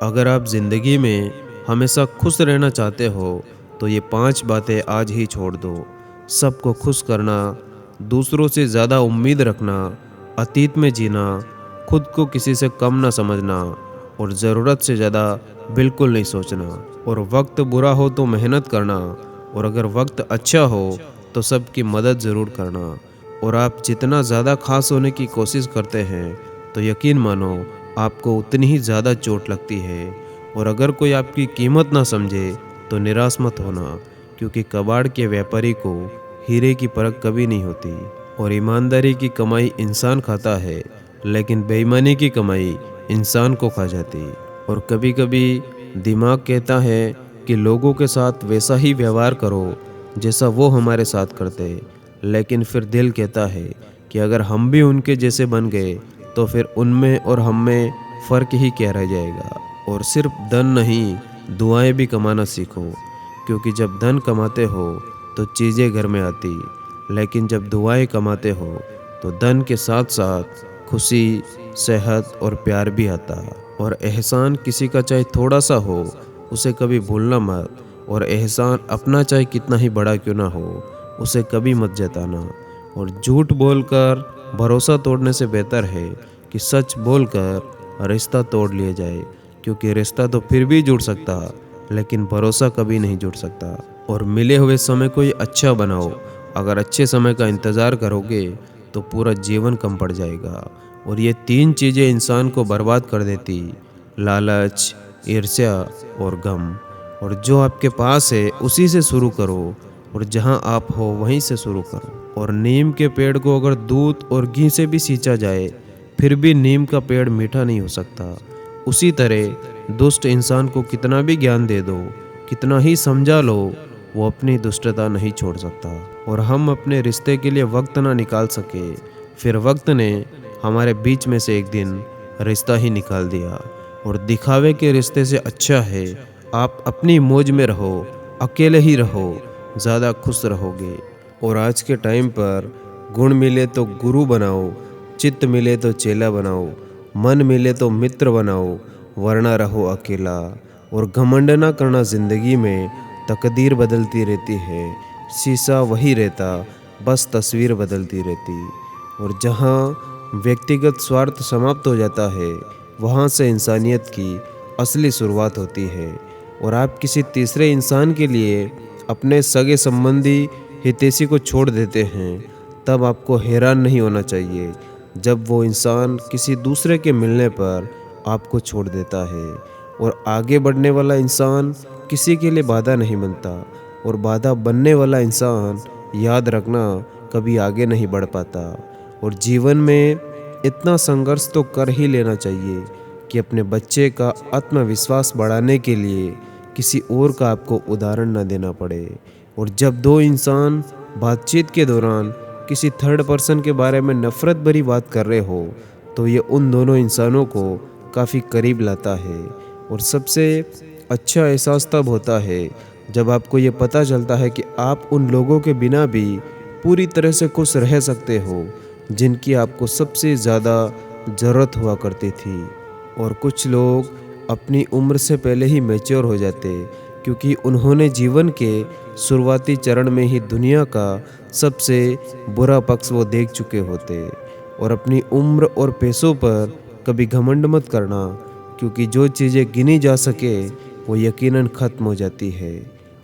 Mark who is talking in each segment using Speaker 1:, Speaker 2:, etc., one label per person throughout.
Speaker 1: अगर आप ज़िंदगी में हमेशा खुश रहना चाहते हो तो ये 5 बातें आज ही छोड़ दो। सबको खुश करना, दूसरों से ज़्यादा उम्मीद रखना, अतीत में जीना, खुद को किसी से कम ना समझना और ज़रूरत से ज़्यादा बिल्कुल नहीं सोचना। और वक्त बुरा हो तो मेहनत करना, और अगर वक्त अच्छा हो तो सबकी मदद ज़रूर करना। और आप जितना ज़्यादा खास होने की कोशिश करते हैं तो यकीन मानो आपको उतनी ही ज़्यादा चोट लगती है। और अगर कोई आपकी कीमत ना समझे तो निराश मत होना, क्योंकि कबाड़ के व्यापारी को हीरे की परख कभी नहीं होती। और ईमानदारी की कमाई इंसान खाता है, लेकिन बेईमानी की कमाई इंसान को खा जाती। और कभी कभी दिमाग कहता है कि लोगों के साथ वैसा ही व्यवहार करो जैसा वो हमारे साथ करते, लेकिन फिर दिल कहता है कि अगर हम भी उनके जैसे बन गए तो फिर उनमें और हम में फ़र्क ही क्या रह जाएगा। और सिर्फ धन नहीं, दुआएं भी कमाना सीखो, क्योंकि जब धन कमाते हो तो चीज़ें घर में आती, लेकिन जब दुआएं कमाते हो तो धन के साथ साथ खुशी, सेहत और प्यार भी आता। और एहसान किसी का चाहे थोड़ा सा हो, उसे कभी भूलना मत। और एहसान अपना चाहे कितना ही बड़ा क्यों ना हो, उसे कभी मत जताना। और झूठ बोलकर भरोसा तोड़ने से बेहतर है कि सच बोलकर रिश्ता तोड़ लिया जाए, क्योंकि रिश्ता तो फिर भी जुड़ सकता, लेकिन भरोसा कभी नहीं जुड़ सकता। और मिले हुए समय को ही अच्छा बनाओ। अगर अच्छे समय का इंतज़ार करोगे तो पूरा जीवन कम पड़ जाएगा। और ये 3 चीज़ें इंसान को बर्बाद कर देती: लालच, ईर्ष्या और गम। और जो आपके पास है उसी से शुरू करो, और जहाँ आप हो वहीं से शुरू करो। और नीम के पेड़ को अगर दूध और घी से भी सींचा जाए फिर भी नीम का पेड़ मीठा नहीं हो सकता। उसी तरह दुष्ट इंसान को कितना भी ज्ञान दे दो, कितना ही समझा लो, वो अपनी दुष्टता नहीं छोड़ सकता। और हम अपने रिश्ते के लिए वक्त ना निकाल सके, फिर वक्त ने हमारे बीच में से एक दिन रिश्ता ही निकाल दिया। और दिखावे के रिश्ते से अच्छा है आप अपनी मौज में रहो, अकेले ही रहो, ज़्यादा खुश रहोगे। और आज के टाइम पर गुण मिले तो गुरु बनाओ, चित्त मिले तो चेला बनाओ, मन मिले तो मित्र बनाओ, वरना रहो अकेला। और घमंड ना करना, ज़िंदगी में तकदीर बदलती रहती है, शीशा वही रहता, बस तस्वीर बदलती रहती। और जहाँ व्यक्तिगत स्वार्थ समाप्त हो जाता है वहाँ से इंसानियत की असली शुरुआत होती है। और आप किसी तीसरे इंसान के लिए अपने सगे संबंधी हितैषी को छोड़ देते हैं, तब आपको हैरान नहीं होना चाहिए जब वो इंसान किसी दूसरे के मिलने पर आपको छोड़ देता है। और आगे बढ़ने वाला इंसान किसी के लिए बाधा नहीं बनता, और बाधा बनने वाला इंसान, याद रखना, कभी आगे नहीं बढ़ पाता। और जीवन में इतना संघर्ष तो कर ही लेना चाहिए कि अपने बच्चे का आत्मविश्वास बढ़ाने के लिए किसी और का आपको उदाहरण न देना पड़े। और जब दो इंसान बातचीत के दौरान किसी थर्ड पर्सन के बारे में नफ़रत भरी बात कर रहे हो तो ये उन दोनों इंसानों को काफ़ी करीब लाता है। और सबसे अच्छा एहसास तब होता है जब आपको ये पता चलता है कि आप उन लोगों के बिना भी पूरी तरह से खुश रह सकते हो जिनकी आपको सबसे ज़्यादा ज़रूरत हुआ करती थी। और कुछ लोग अपनी उम्र से पहले ही मैच्योर हो जाते, क्योंकि उन्होंने जीवन के शुरुआती चरण में ही दुनिया का सबसे बुरा पक्ष वो देख चुके होते। और अपनी उम्र और पैसों पर कभी घमंड मत करना, क्योंकि जो चीज़ें गिनी जा सके वो यकीनन ख़त्म हो जाती है।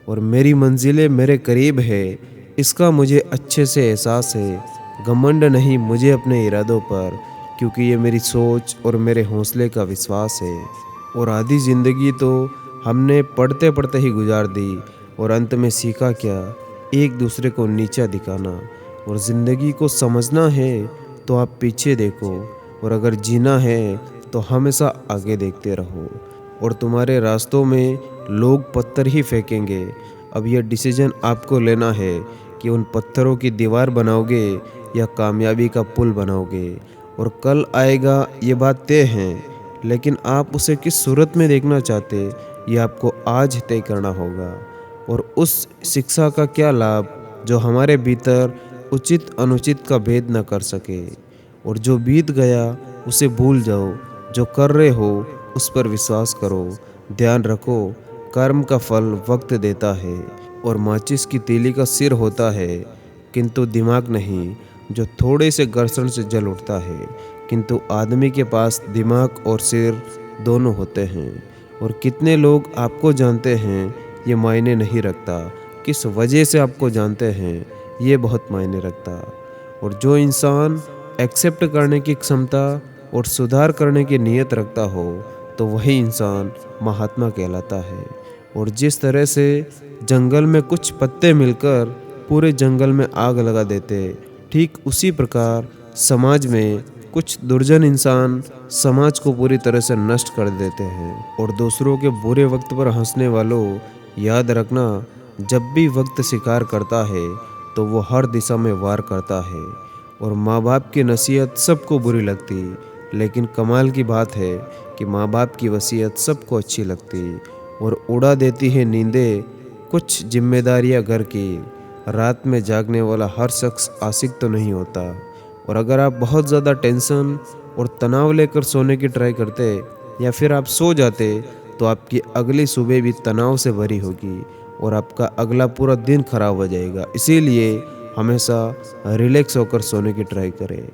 Speaker 1: और मेरी मंजिलें मेरे करीब है, इसका मुझे अच्छे से एहसास है। घमंड नहीं मुझे अपने इरादों पर, क्योंकि ये मेरी सोच और मेरे हौसले का विश्वास है। और आधी ज़िंदगी तो हमने पढ़ते पढ़ते ही गुजार दी, और अंत में सीखा क्या, एक दूसरे को नीचा दिखाना। और ज़िंदगी को समझना है तो आप पीछे देखो, और अगर जीना है तो हमेशा आगे देखते रहो। और तुम्हारे रास्तों में लोग पत्थर ही फेंकेंगे, अब यह डिसीजन आपको लेना है कि उन पत्थरों की दीवार बनाओगे या कामयाबी का पुल बनाओगे। और कल आएगा ये बात तय है, लेकिन आप उसे किस सूरत में देखना चाहते ये आपको आज तय करना होगा। और उस शिक्षा का क्या लाभ जो हमारे भीतर उचित अनुचित का भेद न कर सके। और जो बीत गया उसे भूल जाओ, जो कर रहे हो उस पर विश्वास करो। ध्यान रखो, कर्म का फल वक्त देता है और माचिस की तीली का सिर होता है किंतु दिमाग नहीं, जो थोड़े से घर्षण से जल उठता है। किंतु आदमी के पास दिमाग और सिर दोनों होते हैं। और कितने लोग आपको जानते हैं ये मायने नहीं रखता, किस वजह से आपको जानते हैं ये बहुत मायने रखता। और जो इंसान एक्सेप्ट करने की क्षमता और सुधार करने की नीयत रखता हो तो वही इंसान महात्मा कहलाता है। और जिस तरह से जंगल में कुछ पत्ते मिलकर पूरे जंगल में आग लगा देते, ठीक उसी प्रकार समाज में कुछ दुर्जन इंसान समाज को पूरी तरह से नष्ट कर देते हैं। और दूसरों के बुरे वक्त पर हंसने वालों, याद रखना, जब भी वक्त शिकार करता है तो वो हर दिशा में वार करता है। और माँ बाप की नसीहत सबको बुरी लगती, लेकिन कमाल की बात है कि माँ बाप की वसीयत सबको अच्छी लगती और उड़ा देती है नींदें कुछ जिम्मेदारियाँ घर की। रात में जागने वाला हर शख्स आशिक तो नहीं होता। और अगर आप बहुत ज़्यादा टेंशन और तनाव लेकर सोने की ट्राई करते या फिर आप सो जाते तो आपकी अगली सुबह भी तनाव से भरी होगी और आपका अगला पूरा दिन खराब हो जाएगा। इसीलिए हमेशा रिलैक्स होकर सोने की ट्राई करें।